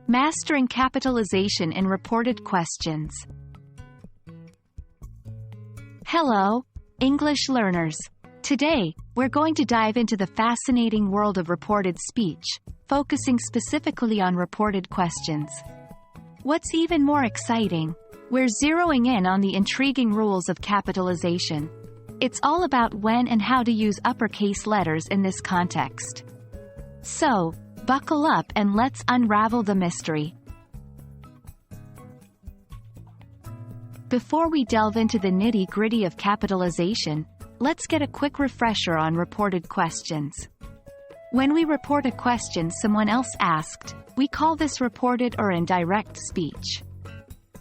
Mastering capitalization in reported questions. Hello, English learners. Today, we're going to dive into the fascinating world of reported speech, focusing specifically on reported questions. What's even more exciting? We're zeroing in on the intriguing rules of capitalization. It's all about when and how to use uppercase letters in this context. So, buckle up and let's unravel the mystery. Before we delve into the nitty-gritty of capitalization, let's get a quick refresher on reported questions. When we report a question someone else asked, we call this reported or indirect speech.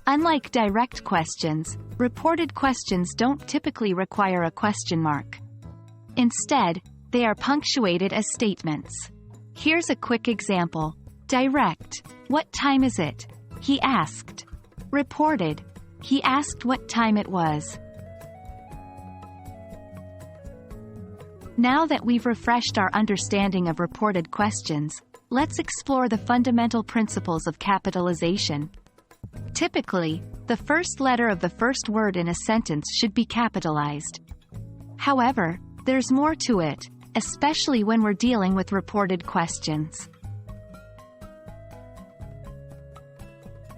Unlike direct questions, reported questions don't typically require a question mark. Instead, they are punctuated as statements. Here's a quick example. Direct: what time is it? He asked. Reported: he asked what time it was. Now that we've refreshed our understanding of reported questions, let's explore the fundamental principles of capitalization. Typically, the first letter of the first word in a sentence should be capitalized. However, there's more to it, especially when we're dealing with reported questions.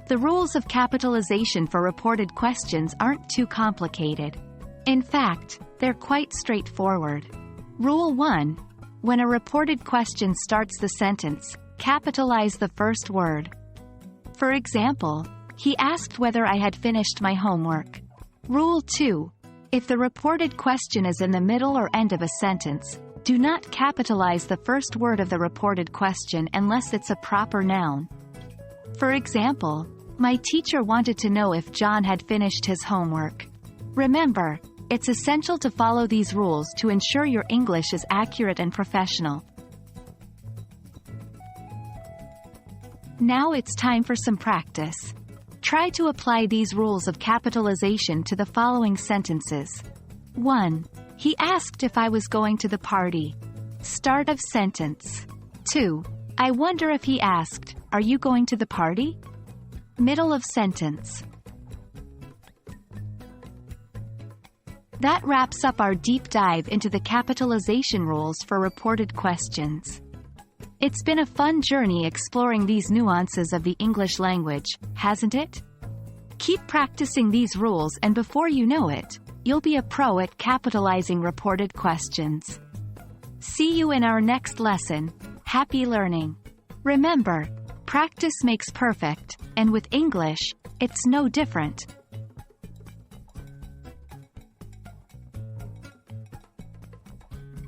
The rules of capitalization for reported questions aren't too complicated. In fact, they're quite straightforward. Rule 1. When a reported question starts the sentence, capitalize the first word. For example, he asked whether I had finished my homework. Rule 2. If the reported question is in the middle or end of a sentence, do not capitalize the first word of the reported question unless it's a proper noun. For example, my teacher wanted to know if John had finished his homework. Remember, it's essential to follow these rules to ensure your English is accurate and professional. Now it's time for some practice. Try to apply these rules of capitalization to the following sentences. 1. He asked if I was going to the party. Start of sentence. 2. I wonder if he asked, are you going to the party? Middle of sentence. That wraps up our deep dive into the capitalization rules for reported questions. It's been a fun journey exploring these nuances of the English language, hasn't it? Keep practicing these rules and before you know it, you'll be a pro at capitalizing reported questions. See you in our next lesson. Happy learning! Remember, practice makes perfect, and with English, it's no different.